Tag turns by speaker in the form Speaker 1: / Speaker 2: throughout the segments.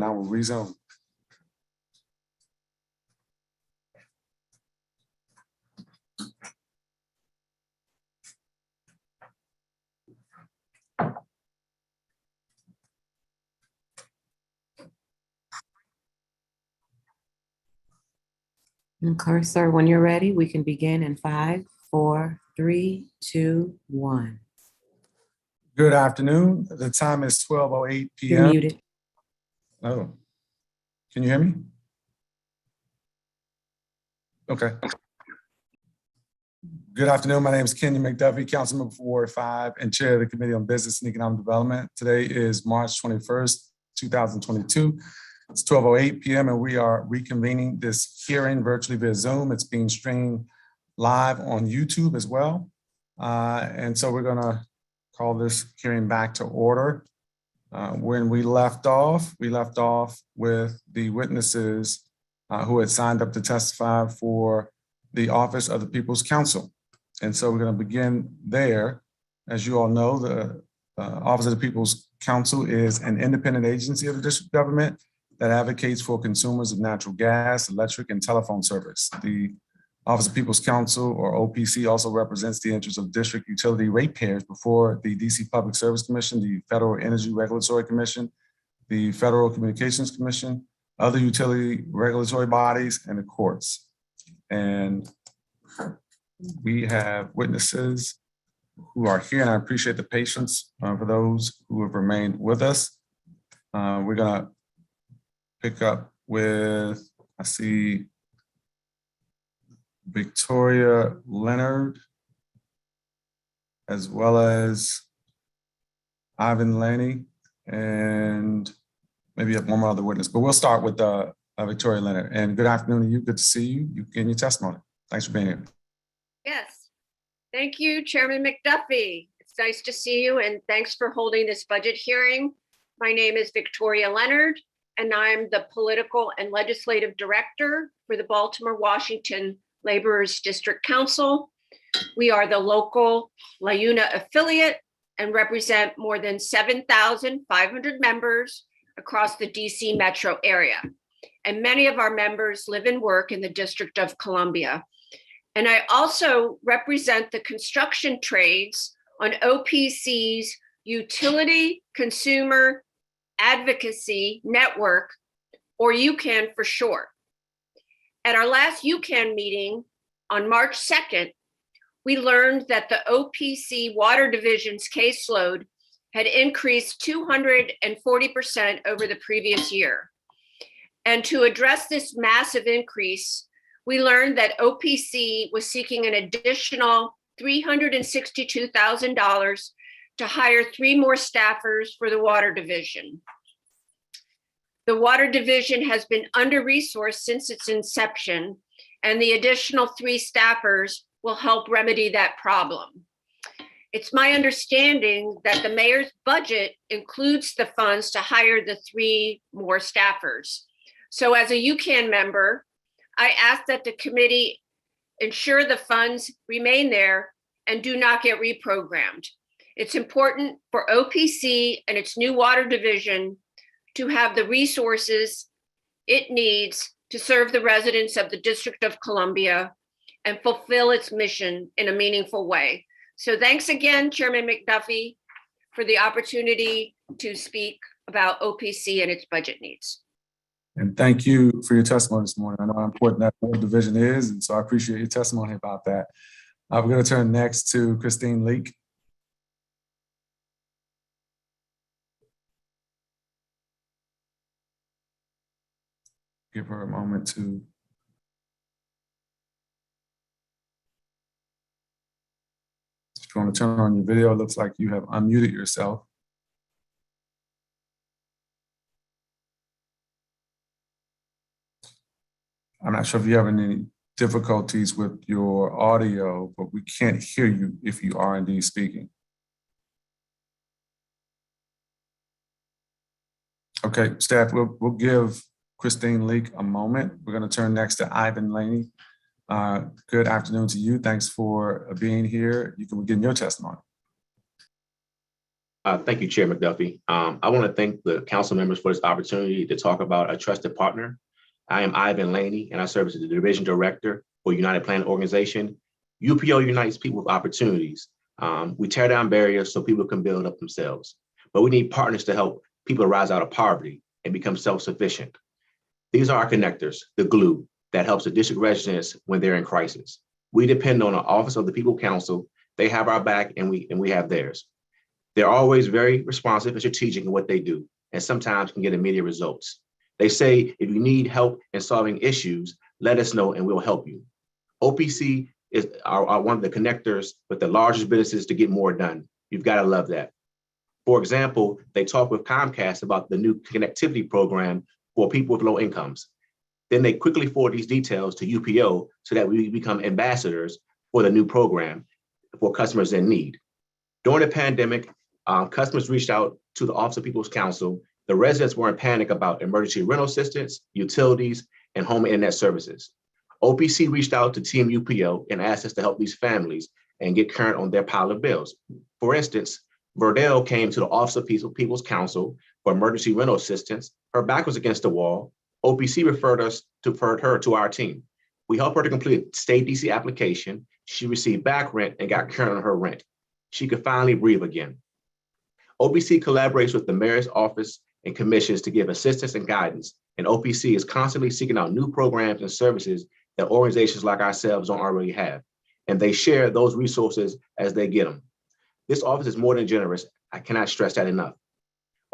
Speaker 1: and I will resume.
Speaker 2: Okay, sir, when you're ready, we can begin in 5, 4, 3, 2, 1.
Speaker 1: Good afternoon. The time is 12:08
Speaker 2: You're
Speaker 1: p.m.
Speaker 2: muted.
Speaker 1: Oh, can you hear me? Okay. Good afternoon. My name is Kenyon McDuffie, Councilmember for Ward 5 and Chair of the Committee on Business and Economic Development. Today is March 21st, 2022. It's 12:08 p.m. and we are reconvening this hearing virtually via Zoom. It's being streamed live on YouTube as well. And so we're going to call this hearing back to order. When we left off with the witnesses who had signed up to testify for the Office of the People's Counsel. And so we're going to begin there. As you all know, the Office of the People's Counsel is an independent agency of the district government that advocates for consumers of natural gas, electric, and telephone service. The Office of People's Counsel, or OPC, also represents the interests of district utility ratepayers before the DC Public Service Commission, the Federal Energy Regulatory Commission, the Federal Communications Commission, other utility regulatory bodies, and the courts. And we have witnesses who are here, and I appreciate the patience for those who have remained with us. We're gonna pick up with, I see Victoria Leonard, as well as Ivan Laney, and maybe one more other witness, but we'll start with Victoria Leonard. And good afternoon to you, good to see you. You gave your testimony. Thanks for being here.
Speaker 3: Yes, thank you, Chairman McDuffie. It's nice to see you and thanks for holding this budget hearing. My name is Victoria Leonard and I'm the Political and Legislative Director for the Baltimore Washington Laborers District Council. We are the local LIUNA affiliate and represent more than 7,500 members across the DC metro area. And many of our members live and work in the District of Columbia. And I also represent the construction trades on OPC's Utility Consumer Advocacy Network, or UCAN for short. At our last UCAN meeting on March 2nd, we learned that the OPC Water Division's caseload had increased 240% over the previous year. And to address this massive increase, we learned that OPC was seeking an additional $362,000 to hire 3 more staffers for the Water Division. The Water Division has been under-resourced since its inception, and the additional 3 staffers will help remedy that problem. It's my understanding that the mayor's budget includes the funds to hire the 3 more staffers. So as a UCAN member, I ask that the committee ensure the funds remain there and do not get reprogrammed. It's important for OPC and its new water division to have the resources it needs to serve the residents of the District of Columbia and fulfill its mission in a meaningful way. So thanks again, Chairman McDuffie, for the opportunity to speak about OPC and its budget needs.
Speaker 1: And thank you for your testimony this morning. I know how important that water division is, and so I appreciate your testimony about that. We're going to turn next to Christine Leak. Give her a moment to. If you want to turn on your video, it looks like you have unmuted yourself. I'm not sure if you have any difficulties with your audio, but we can't hear you if you are indeed speaking. Okay, staff, we'll give Christine Leak a moment. We're going to turn next to Ivan Laney. Good afternoon to you. Thanks for being here. You can begin your testimony.
Speaker 4: Thank you, Chair McDuffie. I want to thank the council members for this opportunity to talk about a trusted partner. I am Ivan Laney, and I serve as the Division Director for United Plan Organization. UPO unites people with opportunities. We tear down barriers so people can build up themselves, but we need partners to help people rise out of poverty and become self-sufficient. These are our connectors, the glue that helps the district residents when they're in crisis. We depend on the Office of the People Council. They have our back and we have theirs. They're always very responsive and strategic in what they do, and sometimes can get immediate results. They say, if you need help in solving issues, let us know and we'll help you. OPC is one of the connectors with the largest businesses to get more done. You've got to love that. For example, they talk with Comcast about the new connectivity program for people with low incomes. Then they quickly forward these details to UPO so that we become ambassadors for the new program for customers in need. During the pandemic, customers reached out to the Office of People's Council. The residents were in panic about emergency rental assistance, utilities, and home internet services. OPC reached out to Team UPO and asked us to help these families and get current on their pile of bills. For instance, Verdell came to the Office of People's Council for emergency rental assistance. Her back was against the wall. OPC referred her to our team. We helped her to complete a state DC application. She received back rent and got current on her rent. She could finally breathe again. OPC collaborates with the mayor's office and commissions to give assistance and guidance, and OPC is constantly seeking out new programs and services that organizations like ourselves don't already have, and they share those resources as they get them. This office is more than generous. I cannot stress that enough.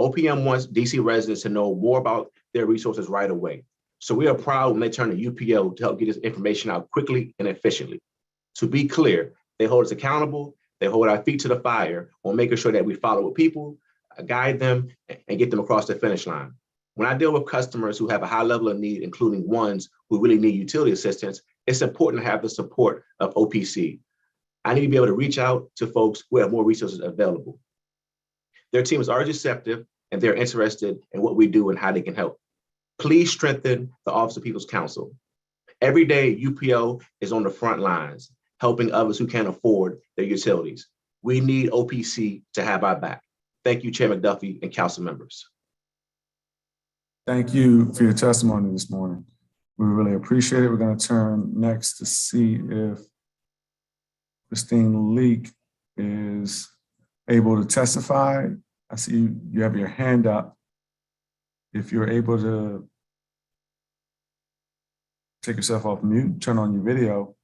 Speaker 4: OPM wants DC residents to know more about their resources right away. So we are proud when they turn to UPO to help get this information out quickly and efficiently. To be clear, they hold us accountable. They hold our feet to the fire on making sure that we follow with people, guide them, and get them across the finish line. When I deal with customers who have a high level of need, including ones who really need utility assistance, it's important to have the support of OPC. I need to be able to reach out to folks who have more resources available. Their team is already receptive and they're interested in what we do and how they can help. Please strengthen the Office of People's Council. Every day, UPO is on the front lines, helping others who can't afford their utilities. We need OPC to have our back. Thank you, Chair McDuffie and council members.
Speaker 1: Thank you for your testimony this morning. We really appreciate it. We're going to turn next to see if Christine Leak is able to testify. I see you have your hand up. If you're able to take yourself off mute, turn on your video,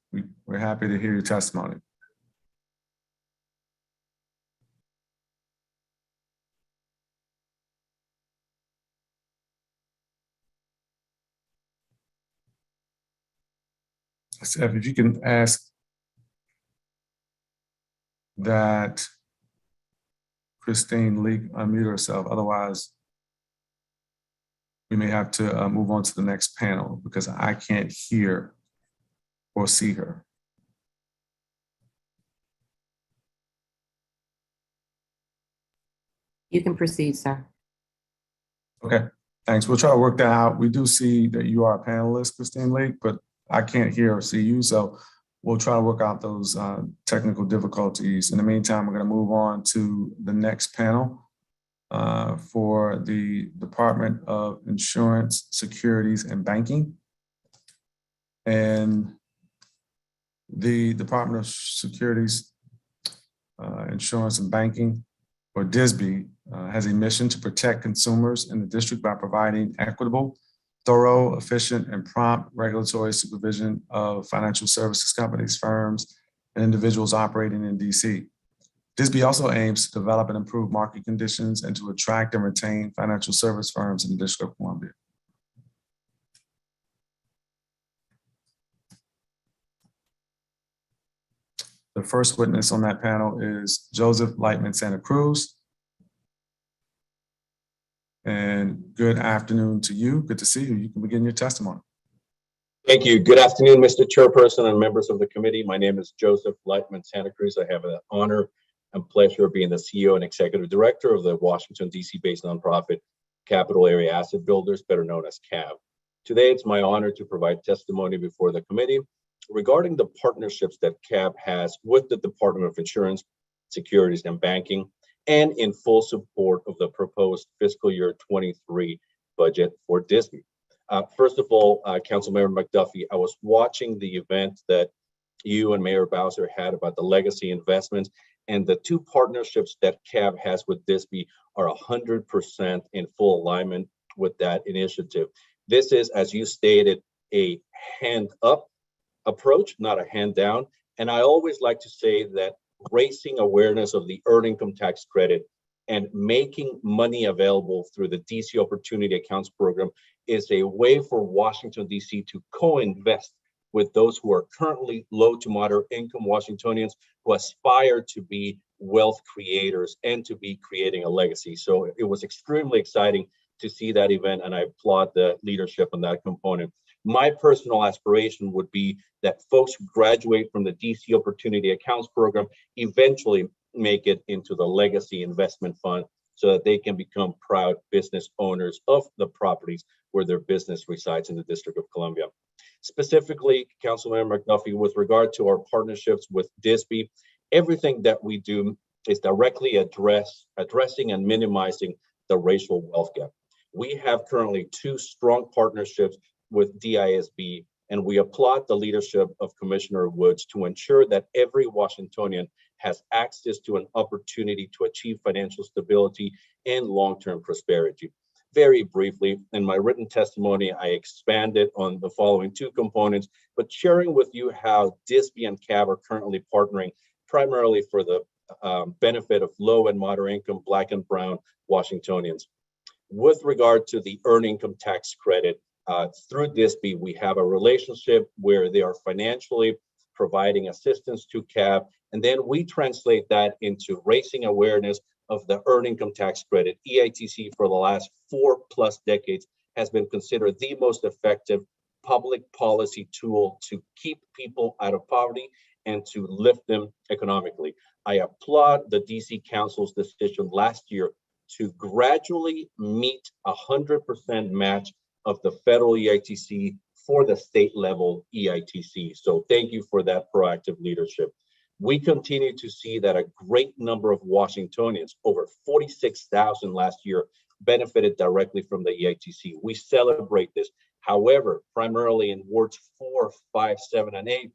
Speaker 1: we're happy to hear your testimony. Seth, if you can ask that Christine Leak unmute herself, otherwise we may have to move on to the next panel because I can't hear or see her.
Speaker 2: You can proceed, sir.
Speaker 1: Okay, thanks. We'll try to work that out. We do see that you are a panelist, Christine Leak, but I can't hear or see you, so we'll try to work out those technical difficulties. In the meantime, we're going to move on to the next panel for the Department of Insurance, Securities, and Banking. And the Department of Securities, Insurance, and Banking, or DSB, has a mission to protect consumers in the district by providing equitable, thorough, efficient, and prompt regulatory supervision of financial services companies, firms, and individuals operating in DC. DSB also aims to develop and improve market conditions and to attract and retain financial service firms in the District of Columbia. The first witness on that panel is Joseph Lightman Santa Cruz. And good afternoon to you. Good to see you. You can begin your testimony.
Speaker 5: Thank you. Good afternoon, Mr. Chairperson and members of the committee. My name is Joseph Lightman Santa Cruz. I have the honor and pleasure of being the CEO and Executive Director of the Washington, D.C.-based nonprofit Capital Area Asset Builders, better known as CAB. Today, it's my honor to provide testimony before the committee regarding the partnerships that CAB has with the Department of Insurance, Securities, and Banking, and in full support of the proposed fiscal year 23 budget for Disney. First of all, Councilmember McDuffie, I was watching the event that you and Mayor Bowser had about the legacy investments, and the two partnerships that CAB has with Disney are 100% in full alignment with that initiative. This is, as you stated, a hand up approach, not a hand down. And I always like to say that raising awareness of the earned income tax credit and making money available through the DC Opportunity Accounts program is a way for Washington, DC to co-invest with those who are currently low to moderate income Washingtonians who aspire to be wealth creators and to be creating a legacy. So it was extremely exciting to see that event, and I applaud the leadership on that component. My personal aspiration would be that folks who graduate from the DC Opportunity Accounts program eventually make it into the Legacy Investment Fund so that they can become proud business owners of the properties where their business resides in the District of Columbia. Specifically, Councilmember McDuffie, with regard to our partnerships with DSB, everything that we do is directly addressing and minimizing the racial wealth gap. We have currently 2 strong partnerships with DISB, and we applaud the leadership of Commissioner Woods to ensure that every Washingtonian has access to an opportunity to achieve financial stability and long-term prosperity. Very briefly, in my written testimony, I expanded on the following 2 components, but sharing with you how DSB and CAB are currently partnering primarily for the benefit of low and moderate income Black and Brown Washingtonians. With regard to the earned income tax credit, through DSB, we have a relationship where they are financially providing assistance to CAB, and then we translate that into raising awareness of the earned income tax credit. EITC for the last 4+ decades has been considered the most effective public policy tool to keep people out of poverty and to lift them economically. I applaud the DC Council's decision last year to gradually meet 100% match of the federal EITC for the state level EITC. So thank you for that proactive leadership. We continue to see that a great number of Washingtonians, over 46,000 last year, benefited directly from the EITC. We celebrate this. However, primarily in wards 4, 5, 7, and 8,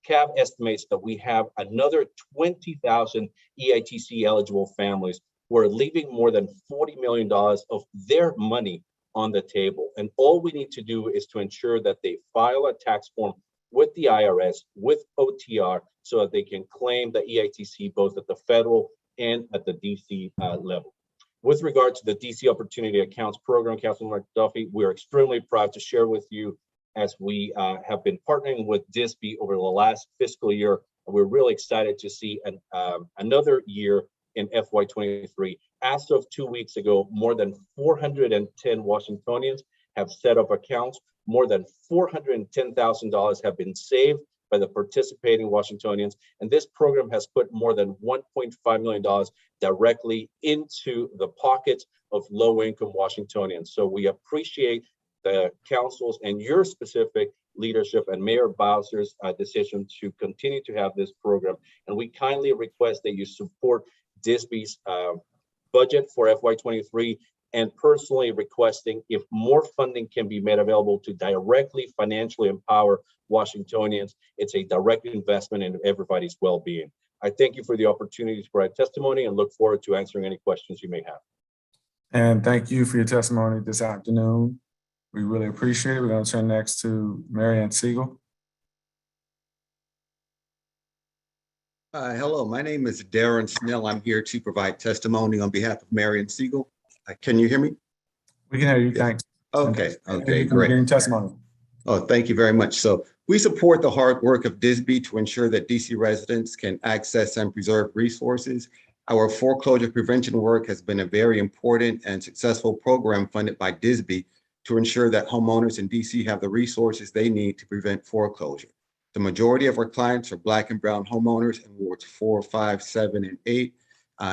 Speaker 5: CAB estimates that we have another 20,000 EITC eligible families who are leaving more than $40 million of their money on the table. And all we need to do is to ensure that they file a tax form with the IRS, with OTR, so that they can claim the EITC both at the federal and at the DC level. With regard to the DC Opportunity Accounts program, Councilman McDuffie, we're extremely proud to share with you as we have been partnering with DSB over the last fiscal year. And we're really excited to see another year in FY23. As of 2 weeks ago, more than 410 Washingtonians have set up accounts. More than $410,000 have been saved by the participating Washingtonians. And this program has put more than $1.5 million directly into the pockets of low-income Washingtonians. So we appreciate the council's and your specific leadership and Mayor Bowser's decision to continue to have this program. And we kindly request that you support DSB's budget for FY23, and personally requesting if more funding can be made available to directly financially empower Washingtonians. It's a direct investment in everybody's well-being. I thank you for the opportunity to provide testimony and look forward to answering any questions you may have.
Speaker 1: And thank you for your testimony this afternoon. We really appreciate it. We're going to turn next to Marianne Siegel.
Speaker 6: Hello, my name is Darren Snell. I'm here to provide testimony on behalf of Marion Siegel. Can you hear me?
Speaker 1: We can hear you, thanks.
Speaker 6: Okay,
Speaker 1: Great.
Speaker 6: great.
Speaker 1: Testimony.
Speaker 6: Oh, thank you very much. So we support the hard work of DSB to ensure that DC residents can access and preserve resources. Our foreclosure prevention work has been a very important and successful program funded by DSB to ensure that homeowners in DC have the resources they need to prevent foreclosure. The majority of our clients are Black and Brown homeowners in wards 4, 5, 7, and 8.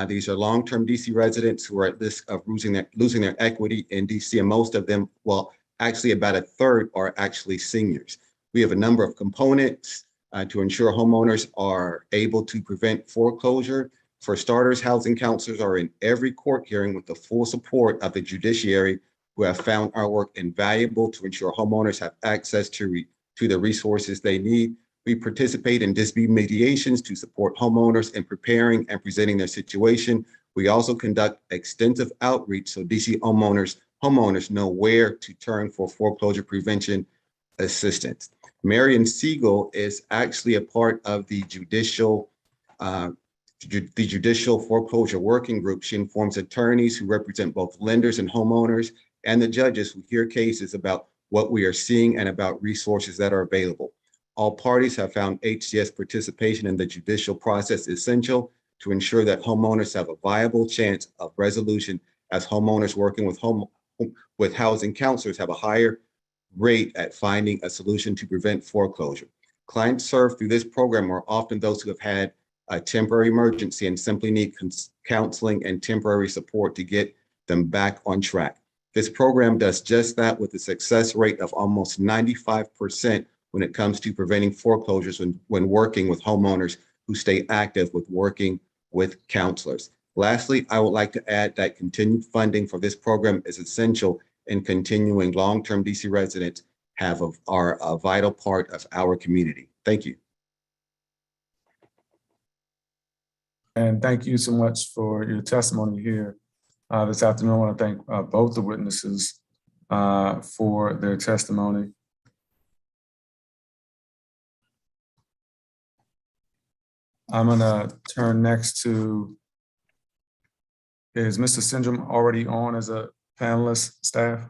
Speaker 6: These are long-term DC residents who are at risk of losing their equity in DC, and most of them, well, actually about a third are actually seniors. We have a number of components to ensure homeowners are able to prevent foreclosure. For starters, housing counselors are in every court hearing with the full support of the judiciary, who have found our work invaluable to ensure homeowners have access to the resources they need. We participate in dispute mediations to support homeowners in preparing and presenting their situation. We also conduct extensive outreach so DC homeowners know where to turn for foreclosure prevention assistance. Marion Siegel is actually a part of the judicial foreclosure working group. She informs attorneys who represent both lenders and homeowners and the judges who hear cases about what we are seeing and about resources that are available. All parties have found HCS participation in the judicial process essential to ensure that homeowners have a viable chance of resolution, as homeowners working with housing counselors have a higher rate at finding a solution to prevent foreclosure. Clients served through this program are often those who have had a temporary emergency and simply need counseling and temporary support to get them back on track. This program does just that with a success rate of almost 95% when it comes to preventing foreclosures when working with homeowners who stay active with working with counselors. Lastly, I would like to add that continued funding for this program is essential in continuing long-term DC residents are a vital part of our community. Thank you.
Speaker 1: And thank you so much for your testimony here this afternoon. I want to thank both the witnesses for their testimony. I'm going to turn next to, is Mr. Syndrome already on as a panelist, staff?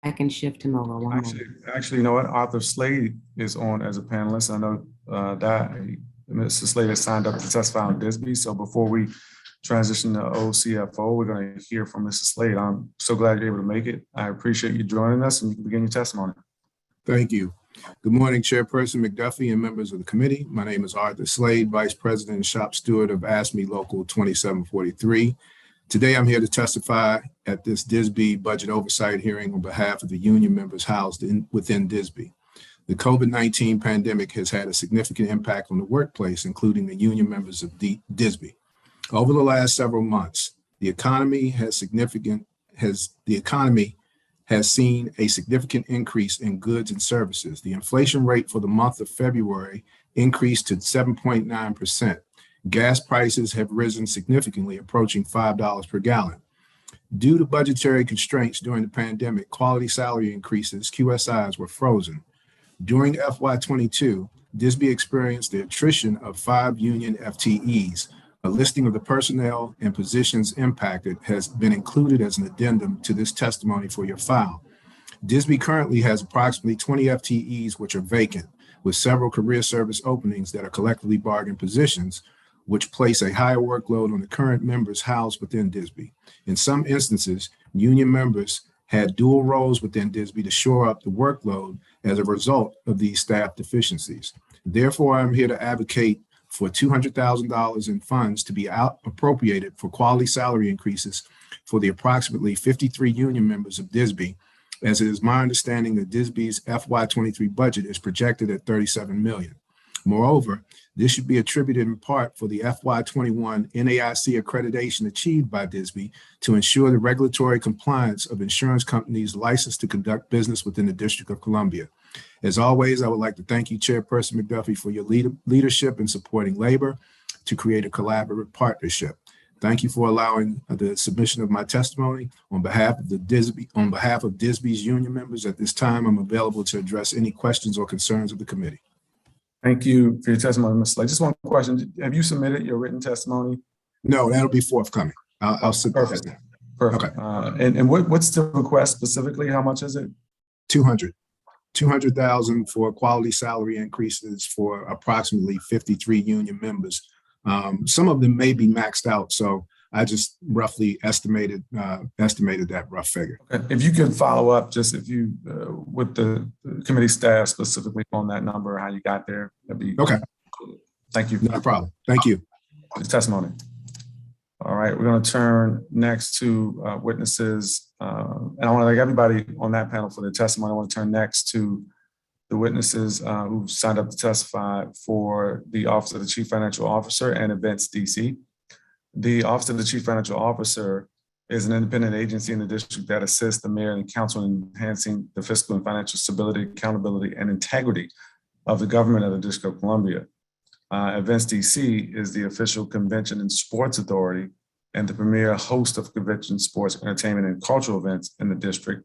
Speaker 2: I can shift him over one moment.
Speaker 1: Actually, you know what? Arthur Slade is on as a panelist. I know that Mr. Slade has signed up to testify on DSB. So before we transition to OCFO, we're going to hear from Mr. Slade. I'm so glad you're able to make it. I appreciate you joining us, and you can begin your testimony.
Speaker 7: Thank you. Good morning, Chairperson McDuffie and members of the committee. My name is Arthur Slade, Vice President and Shop Steward of ASME Local 2743. Today, I'm here to testify at this DSB budget oversight hearing on behalf of the union members housed within DSB. The COVID-19 pandemic has had a significant impact on the workplace, including the union members of DSB. Over the last several months, the economy has seen a significant increase in goods and services. The inflation rate for the month of February increased to 7.9%. Gas prices have risen significantly, approaching $5 per gallon. Due to budgetary constraints during the pandemic, quality salary increases, QSIs, were frozen. During FY22, DSB experienced the attrition of 5 union FTEs. A listing of the personnel and positions impacted has been included as an addendum to this testimony for your file. DSB currently has approximately 20 FTEs which are vacant, with several career service openings that are collectively bargained positions, which place a higher workload on the current members housed within DSB. In some instances, union members had dual roles within DSB to shore up the workload as a result of these staff deficiencies. Therefore, I'm here to advocate for $200,000 in funds to be appropriated for quality salary increases for the approximately 53 union members of DSB, as it is my understanding that DSB's FY23 budget is projected at $37 million. Moreover, this should be attributed in part for the FY21 NAIC accreditation achieved by DSB to ensure the regulatory compliance of insurance companies licensed to conduct business within the District of Columbia. As always, I would like to thank you, Chairperson McDuffie, for your leadership in supporting labor to create a collaborative partnership. Thank you for allowing the submission of my testimony on behalf of DSB's union members. At this time, I'm available to address any questions or concerns of the committee.
Speaker 1: Thank you for your testimony, Mr. Slade. Just one question. Have you submitted your written testimony?
Speaker 7: No, that'll be forthcoming. I'll submit.
Speaker 1: Perfect. Perfect. Okay. And what's the request specifically? How much is it?
Speaker 7: 200,000 for quality salary increases for approximately 53 union members. Some of them may be maxed out, so I just roughly estimated that rough figure.
Speaker 1: Okay. If you could follow up, just if you with the committee staff specifically on that number, how you got there, that'd be
Speaker 7: okay.
Speaker 1: Thank you.
Speaker 7: No problem. Thank you.
Speaker 1: The testimony. All right, we're going to turn next to witnesses, and I want to thank everybody on that panel for their testimony. I want to turn next to the witnesses who signed up to testify for the Office of the Chief Financial Officer and Events DC. The Office of the Chief Financial Officer is an independent agency in the district that assists the mayor and council in enhancing the fiscal and financial stability, accountability, and integrity of the government of the District of Columbia. Events DC is the official convention and sports authority and the premier host of convention, sports, entertainment, and cultural events in the district.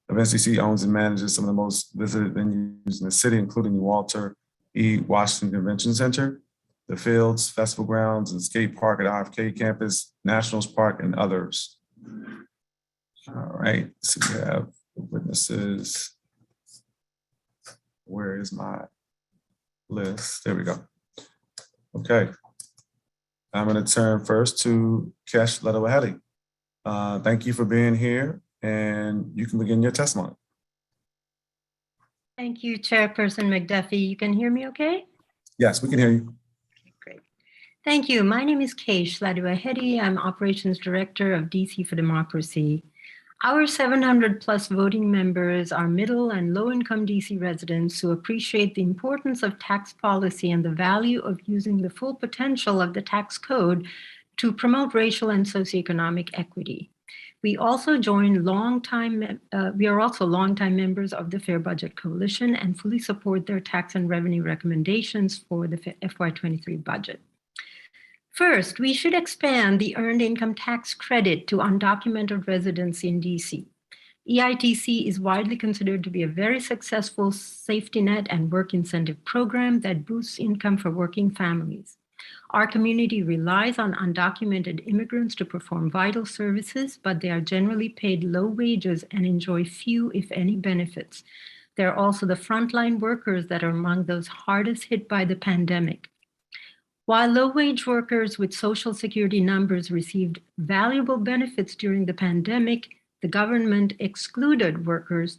Speaker 1: Events DC owns and manages some of the most visited venues in the city, including the Walter E. Washington Convention Center, the Fields, Festival Grounds, and Skate Park at RFK Campus, Nationals Park, and others. All right, so we have the witnesses. Where is my list? There we go. Okay. I'm going to turn first to Kesh Ledowahedi. Thank you for being here, and you can begin your testimony.
Speaker 8: Thank you, Chairperson McDuffie. You can hear me okay?
Speaker 1: Yes, we can hear you.
Speaker 8: Okay, great. Thank you. My name is Kesh Ledowahedi. I'm Operations Director of DC for Democracy. Our 700 plus voting members are middle and low-income DC residents who appreciate the importance of tax policy and the value of using the full potential of the tax code to promote racial and socioeconomic equity. We are also longtime members of the Fair Budget Coalition and fully support their tax and revenue recommendations for the FY23 budget. First, we should expand the Earned Income Tax Credit to undocumented residents in DC. EITC is widely considered to be a very successful safety net and work incentive program that boosts income for working families. Our community relies on undocumented immigrants to perform vital services, but they are generally paid low wages and enjoy few, if any, benefits. They're also the frontline workers that are among those hardest hit by the pandemic. While low-wage workers with Social Security numbers received valuable benefits during the pandemic, the government excluded workers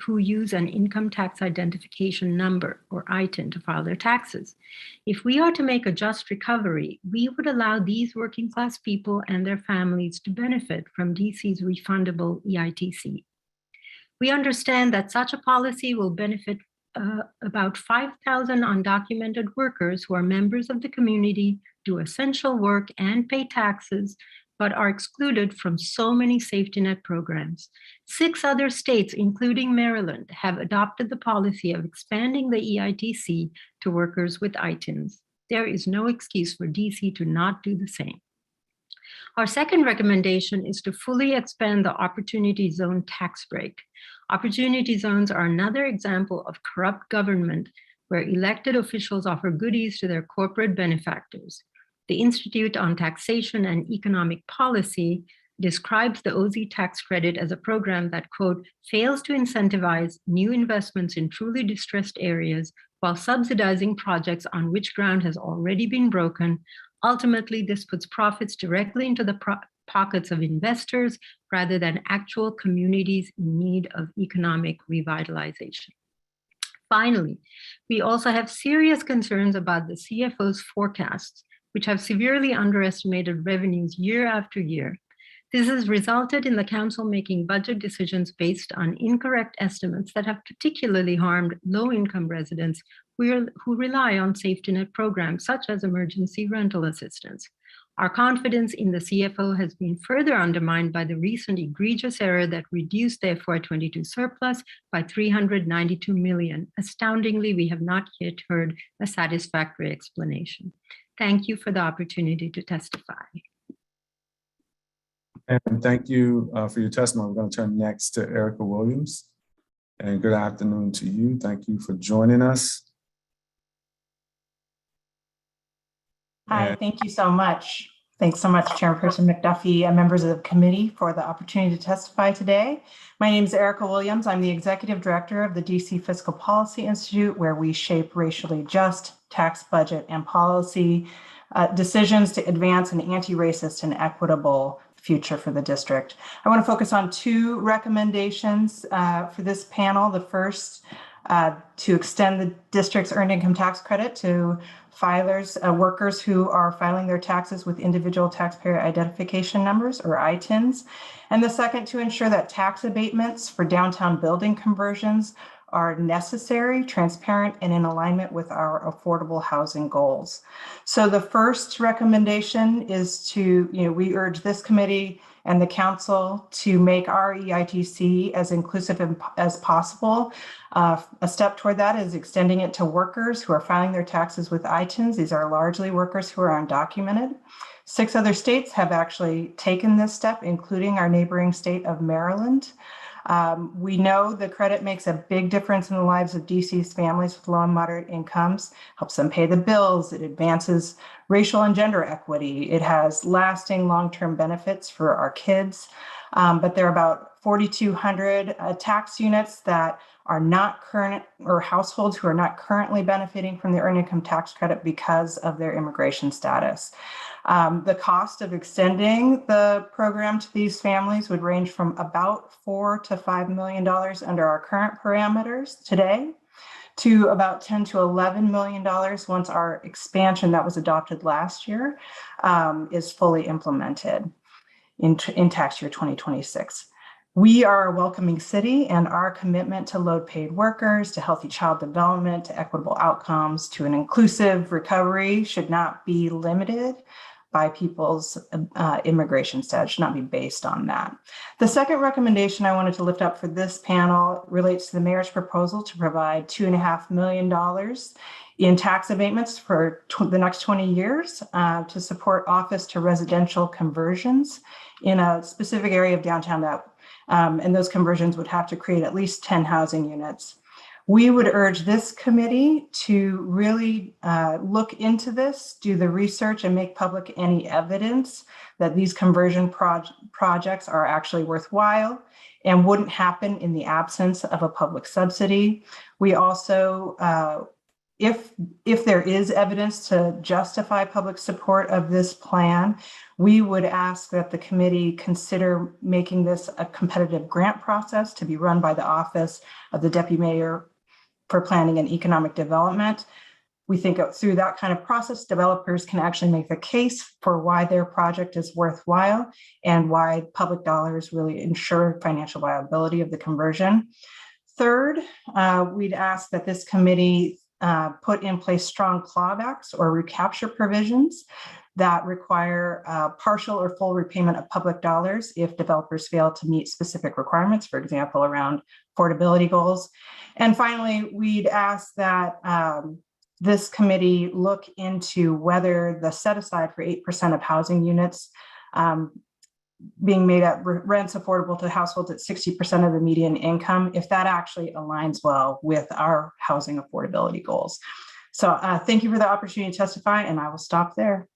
Speaker 8: who use an income tax identification number, or ITIN, to file their taxes. If we are to make a just recovery, we would allow these working-class people and their families to benefit from DC's refundable EITC. We understand that such a policy will benefit about 5,000 undocumented workers who are members of the community, do essential work and pay taxes, but are excluded from so many safety net programs. 6 other states, including Maryland, have adopted the policy of expanding the EITC to workers with ITINs. There is no excuse for DC to not do the same. Our second recommendation is to fully expand the Opportunity Zone tax break. Opportunity zones are another example of corrupt government where elected officials offer goodies to their corporate benefactors. The Institute on Taxation and Economic Policy describes the OZ tax credit as a program that, quote, fails to incentivize new investments in truly distressed areas while subsidizing projects on which ground has already been broken. Ultimately, this puts profits directly into the pockets of investors rather than actual communities in need of economic revitalization. Finally, we also have serious concerns about the CFO's forecasts, which have severely underestimated revenues year after year. This has resulted in the council making budget decisions based on incorrect estimates that have particularly harmed low-income residents who rely on safety net programs such as emergency rental assistance. Our confidence in the CFO has been further undermined by the recent egregious error that reduced the FY22 surplus by $392 million. Astoundingly, we have not yet heard a satisfactory explanation. Thank you for the opportunity to testify.
Speaker 1: And thank you for your testimony. We're going to turn next to Erica Williams. And good afternoon to you. Thank you for joining us.
Speaker 9: Hi, thank you so much. Thanks so much, Chairperson McDuffie and members of the committee for the opportunity to testify today. My name is Erica Williams. I'm the Executive Director of the DC Fiscal Policy Institute, where we shape racially just tax, budget, and policy decisions to advance an anti-racist and equitable future for the district. I want to focus on 2 recommendations for this panel. The first, to extend the district's earned income tax credit to filers, workers who are filing their taxes with individual taxpayer identification numbers, or ITINs. And the second, to ensure that tax abatements for downtown building conversions are necessary, transparent, and in alignment with our affordable housing goals. So the first recommendation is to, we urge this committee and the council to make our EITC as inclusive as possible. A step toward that is extending it to workers who are filing their taxes with ITINs. These are largely workers who are undocumented. 6 other states have actually taken this step, including our neighboring state of Maryland. We know the credit makes a big difference in the lives of DC's families with low and moderate incomes, helps them pay the bills, it advances racial and gender equity, it has lasting long-term benefits for our kids. But there are about 4,200 tax units that are not current, or households who are not currently benefiting from the earned income tax credit because of their immigration status. The cost of extending the program to these families would range from about $4 to $5 million under our current parameters today to about $10 to $11 million once our expansion that was adopted last year is fully implemented in tax year 2026. We are a welcoming city, and our commitment to low-paid workers, to healthy child development, to equitable outcomes, to an inclusive recovery should not be limited by people's immigration status, should not be based on that. The second recommendation I wanted to lift up for this panel relates to the mayor's proposal to provide $2.5 million in tax abatements for the next 20 years to support office to residential conversions in a specific area of downtown and those conversions would have to create at least 10 housing units. We would urge this committee to really look into this, do the research, and make public any evidence that these conversion projects are actually worthwhile and wouldn't happen in the absence of a public subsidy. We also, if there is evidence to justify public support of this plan, we would ask that the committee consider making this a competitive grant process to be run by the Office of the Deputy Mayor for Planning and Economic Development. We think through that kind of process, developers can actually make the case for why their project is worthwhile and why public dollars really ensure financial viability of the conversion. Third, we'd ask that this committee put in place strong clawbacks or recapture provisions that require partial or full repayment of public dollars if developers fail to meet specific requirements, for example, around affordability goals. And finally, we'd ask that this committee look into whether the set aside for 8% of housing units being made at rents affordable to households at 60% of the median income, if that actually aligns well with our housing affordability goals. So thank you for the opportunity to testify, and I will stop there.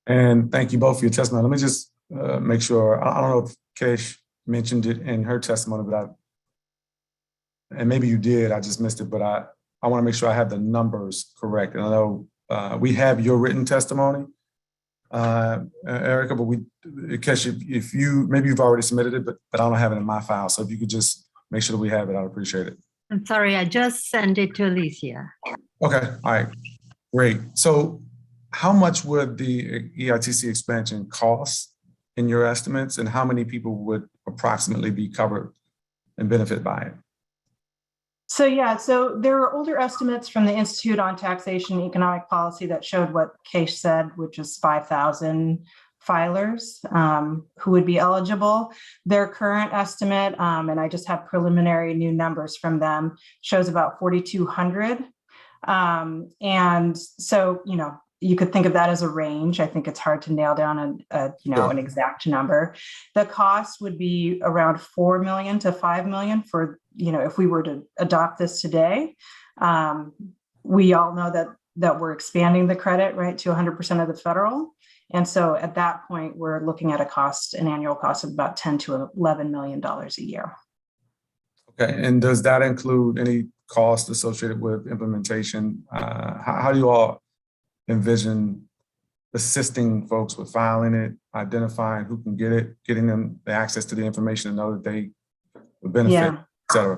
Speaker 1: And thank you both for your testimony. Let me just make sure, I don't know if Kesh mentioned it in her testimony, but and maybe you did, I just missed it, but I want to make sure I have the numbers correct. And I know we have your written testimony, Erica, but Kesh, if you, maybe you've already submitted it, but I don't have it in my file. So if you could just make sure that we have it, I'd appreciate it.
Speaker 8: I'm sorry, I just sent it to Alicia.
Speaker 1: Okay, all right, great. So how much would the EITC expansion cost in your estimates, and how many people would approximately be covered and benefit by it?
Speaker 9: So yeah, so there are older estimates from the Institute on Taxation and Economic Policy that showed what Kesh said, which is 5,000 filers who would be eligible. Their current estimate, and I just have preliminary new numbers from them, shows about 4,200. And so, you could think of that as a range. I think it's hard to nail down an exact number. The cost would be around $4 million to $5 million for, if we were to adopt this today. We all know that we're expanding the credit, right, to 100% of the federal. And so at that point, we're looking at an annual cost of about $10 to $11 million a year.
Speaker 1: Okay, and does that include any cost associated with implementation? How do you all envision assisting folks with filing it, identifying who can get it, getting them the access to the information to know that they would benefit, et cetera?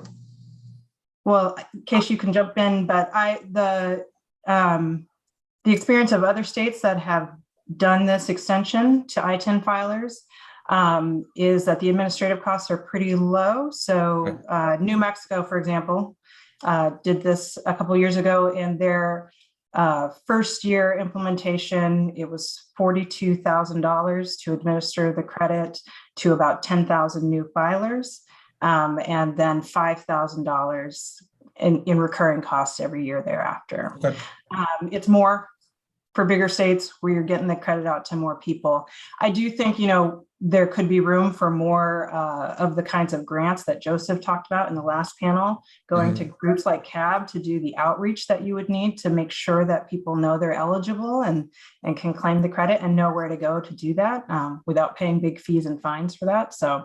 Speaker 9: Well, in case you can jump in, but the experience of other states that have done this extension to I-10 filers, is that the administrative costs are pretty low. So New Mexico, for example, did this a couple years ago. In their first year implementation, it was $42,000 to administer the credit to about 10,000 new filers, and then $5,000 in recurring costs every year thereafter.
Speaker 1: Okay.
Speaker 9: It's more for bigger states where you're getting the credit out to more people. I do think, there could be room for more of the kinds of grants that Joseph talked about in the last panel, going to groups like CAB to do the outreach that you would need to make sure that people know they're eligible and can claim the credit and know where to go to do that without paying big fees and fines for that. So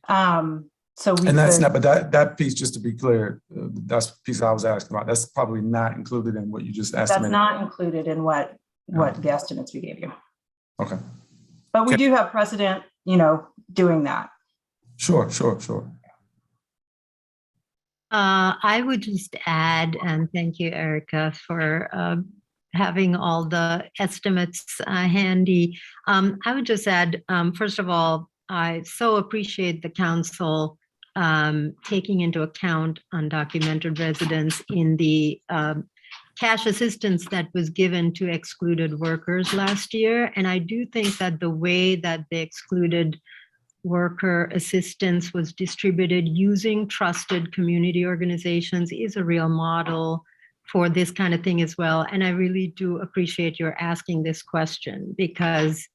Speaker 1: that piece, just to be clear, that's the piece I was asking about. That's probably not included in what you just estimated.
Speaker 9: That's not included in what the estimates we gave you.
Speaker 1: Okay.
Speaker 9: But we do have precedent, doing that.
Speaker 1: Sure.
Speaker 8: I would just add, and thank you, Erica, for having all the estimates handy. I would just add, first of all, I so appreciate the council taking into account undocumented residents in the cash assistance that was given to excluded workers last year. And I do think that the way that the excluded worker assistance was distributed using trusted community organizations is a real model for this kind of thing as well. And I really do appreciate your asking this question, because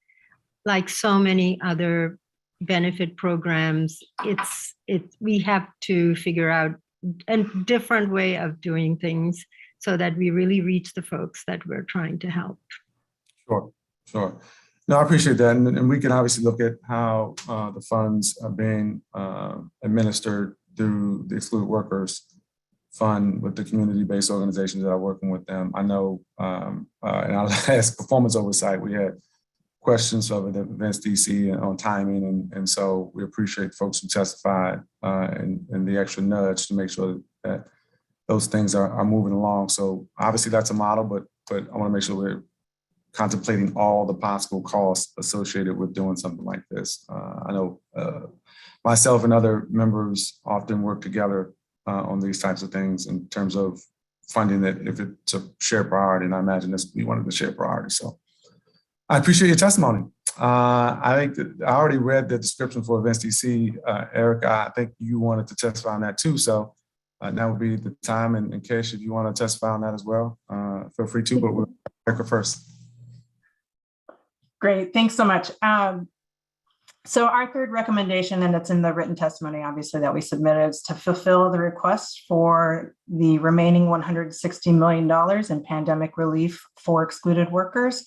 Speaker 8: like so many other benefit programs, we have to figure out a different way of doing things so that we really reach the folks that we're trying to help.
Speaker 1: Sure. No, I appreciate that. And we can obviously look at how the funds are being administered through the Excluded Workers Fund with the community-based organizations that are working with them. I know in our last performance oversight, we had questions over the events DC on timing. And so we appreciate folks who testified and the extra nudge to make sure that those things are moving along. So obviously that's a model, but I want to make sure we're contemplating all the possible costs associated with doing something like this. I know myself and other members often work together on these types of things in terms of funding it if it's a shared priority, and I imagine this would be one of the shared priorities. So I appreciate your testimony. I think that I already read the description for Events DC. Erica, I think you wanted to testify on that too. So now would be the time. And in case if you want to testify on that as well, feel free to, but we'll Erica first.
Speaker 9: Great, thanks so much. So our third recommendation, and it's in the written testimony, obviously, that we submitted, is to fulfill the request for the remaining $160 million in pandemic relief for excluded workers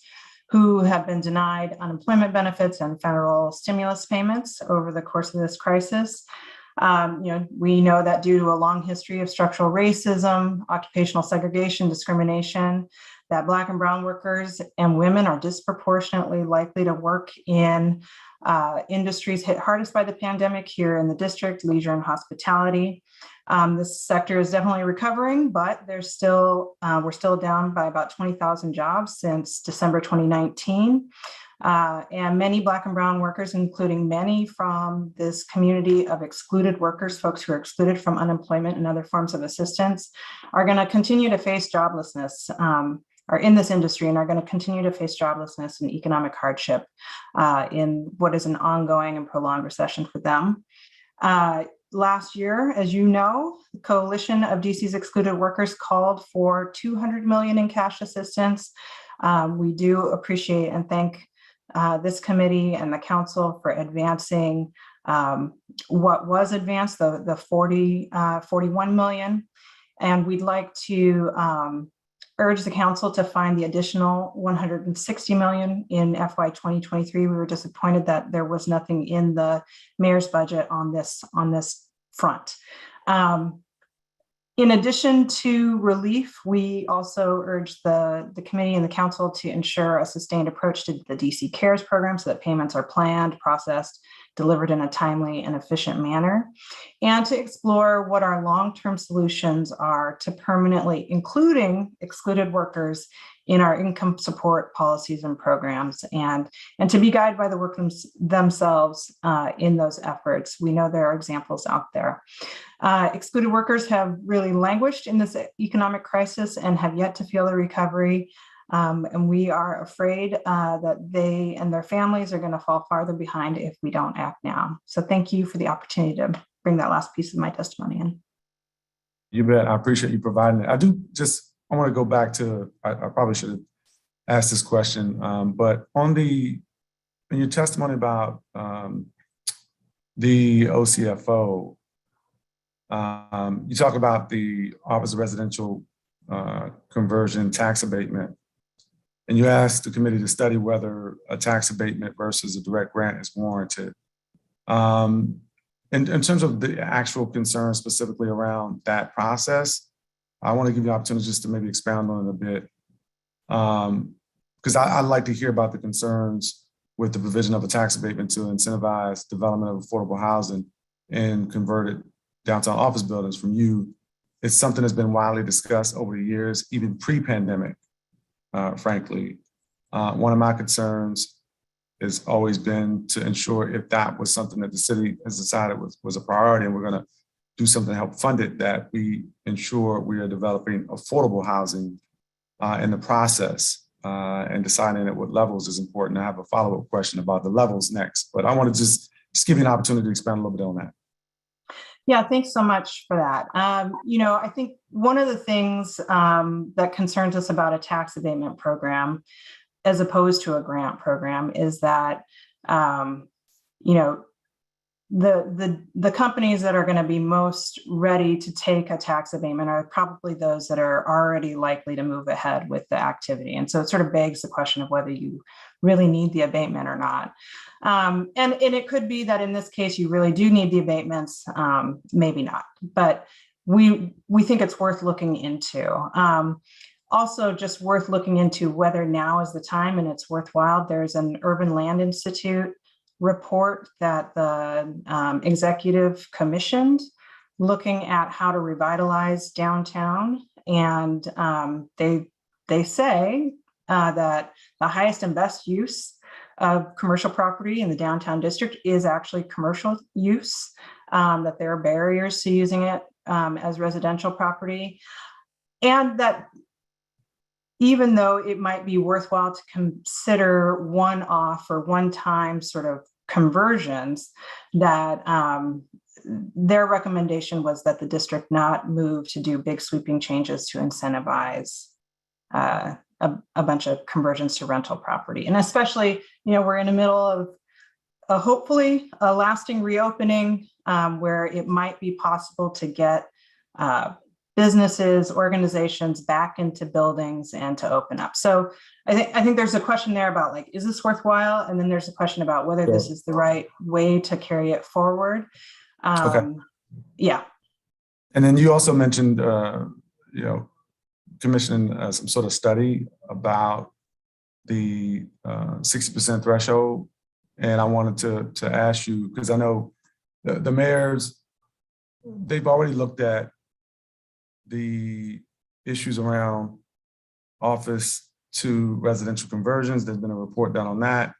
Speaker 9: who have been denied unemployment benefits and federal stimulus payments over the course of this crisis. We know that due to a long history of structural racism, occupational segregation, discrimination, that Black and Brown workers and women are disproportionately likely to work in industries hit hardest by the pandemic here in the district, leisure and hospitality. This sector is definitely recovering, but we're still down by about 20,000 jobs since December 2019. And many Black and Brown workers, including many from this community of excluded workers, folks who are excluded from unemployment and other forms of assistance, are going to continue to face joblessness, are in this industry and are going to continue to face joblessness and economic hardship in what is an ongoing and prolonged recession for them. Last year, as you know, the Coalition of DC's Excluded Workers called for $200 million in cash assistance. We do appreciate and thank this committee and the council for advancing what was advanced, the 41 million. And we'd like to urge the council to find the additional 160 million in FY 2023. We were disappointed that there was nothing in the mayor's budget on this front. In addition to relief, we also urge the committee and the council to ensure a sustained approach to the DC CARES program so that payments are planned, processed, delivered in a timely and efficient manner, and to explore what our long-term solutions are to permanently including excluded workers in our income support policies and programs, and to be guided by the workers themselves in those efforts. We know there are examples out there. Excluded workers have really languished in this economic crisis and have yet to feel the recovery. And we are afraid that they and their families are going to fall farther behind if we don't act now. So thank you for the opportunity to bring that last piece of my testimony in.
Speaker 1: You bet. I appreciate you providing it. I want to go back to, I probably should have asked this question, but in your testimony about the OCFO, you talk about the Office of Residential Conversion tax abatement, and you asked the committee to study whether a tax abatement versus a direct grant is warranted. In terms of the actual concerns specifically around that process, I want to give you an opportunity just to maybe expound on it a bit, because I'd like to hear about the concerns with the provision of a tax abatement to incentivize development of affordable housing in converted downtown office buildings from you. It's something that's been widely discussed over the years, even pre-pandemic, frankly. One of my concerns has always been to ensure if that was something that the city has decided was a priority and we're going to do something to help fund it, that we ensure we are developing affordable housing in the process, and deciding at what levels is important. I have a follow-up question about the levels next, but I want to just give you an opportunity to expand a little bit on that.
Speaker 9: Yeah, thanks so much for that. I think one of the things that concerns us about a tax abatement program, as opposed to a grant program, is that the companies that are going to be most ready to take a tax abatement are probably those that are already likely to move ahead with the activity. And so it sort of begs the question of whether you really need the abatement or not. And it could be that in this case, you really do need the abatements, maybe not, but we think it's worth looking into. Also just worth looking into whether now is the time and it's worthwhile. There's an Urban Land Institute report that the executive commissioned looking at how to revitalize downtown. And they say that the highest and best use of commercial property in the downtown district is actually commercial use, that there are barriers to using it as residential property. And that even though it might be worthwhile to consider one-off or one-time sort of conversions, that their recommendation was that the district not move to do big sweeping changes to incentivize a bunch of conversions to rental property. And especially, we're in the middle of hopefully a lasting reopening where it might be possible to get businesses, organizations back into buildings and to open up. So I think there's a question there about, like, is this worthwhile? And then there's a question about whether this is the right way to carry it forward.
Speaker 1: Okay.
Speaker 9: Yeah.
Speaker 1: And then you also mentioned, commissioning some sort of study about the 60% threshold. And I wanted to ask you, because I know the mayors, they've already looked at the issues around office to residential conversions. There's been a report done on that.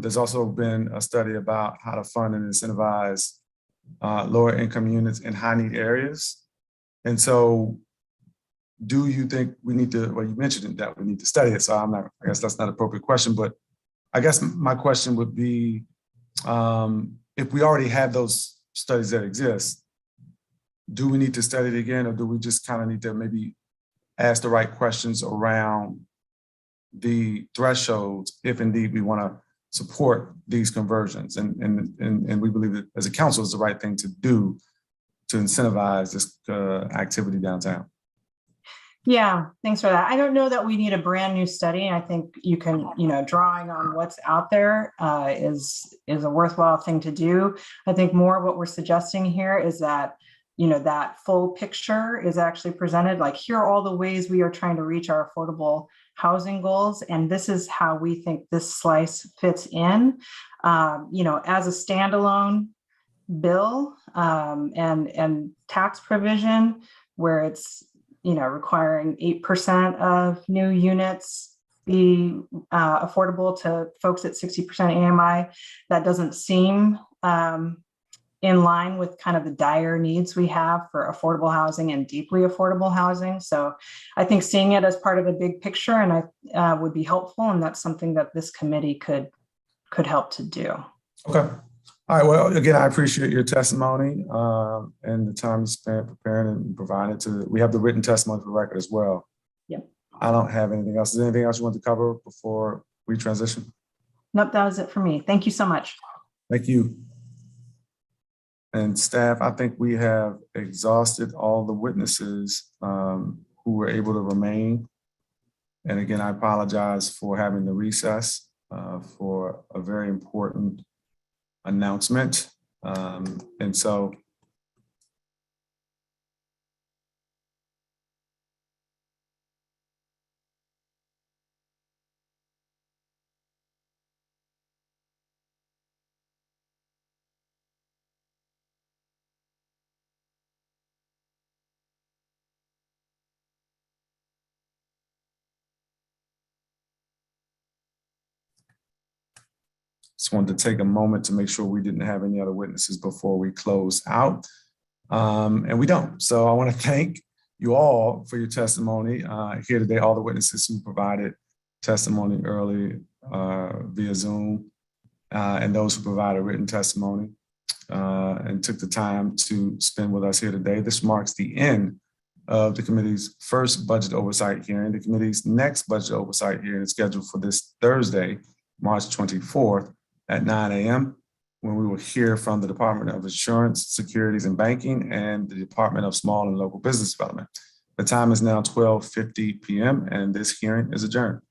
Speaker 1: There's also been a study about how to fund and incentivize lower income units in high need areas. And so do you think we need to, well, you mentioned that we need to study it, so I guess that's not an appropriate question, but I guess my question would be, if we already have those studies that exist, do we need to study it again, or do we just kind of need to maybe ask the right questions around the thresholds if indeed we want to support these conversions? And we believe that as a council is the right thing to do to incentivize this activity downtown.
Speaker 9: Yeah, thanks for that. I don't know that we need a brand new study. I think you can, drawing on what's out there is a worthwhile thing to do. I think more what we're suggesting here is that, that full picture is actually presented, like, here are all the ways we are trying to reach our affordable housing goals. And this is how we think this slice fits in, as a standalone bill and tax provision where it's, requiring 8% of new units be affordable to folks at 60% AMI. That doesn't seem in line with kind of the dire needs we have for affordable housing and deeply affordable housing. So I think seeing it as part of a big picture and I would be helpful. And that's something that this committee could help to do.
Speaker 1: Okay. All right. Well, again, I appreciate your testimony and the time you spent preparing and providing to. We have the written testimony for the record as well.
Speaker 9: Yep.
Speaker 1: I don't have anything else. Is there anything else you want to cover before we transition?
Speaker 9: Nope, that was it for me. Thank you so much.
Speaker 1: Thank you. And staff, I think we have exhausted all the witnesses who were able to remain. And again, I apologize for having the recess for a very important announcement. And so just wanted to take a moment to make sure we didn't have any other witnesses before we close out. And we don't. So I want to thank you all for your testimony here today, all the witnesses who provided testimony early via Zoom and those who provided written testimony and took the time to spend with us here today. This marks the end of the committee's first budget oversight hearing. The committee's next budget oversight hearing is scheduled for this Thursday, March 24th at 9 a.m. when we will hear from the Department of Insurance, Securities and Banking and the Department of Small and Local Business Development. The time is now 12:50 p.m. and this hearing is adjourned.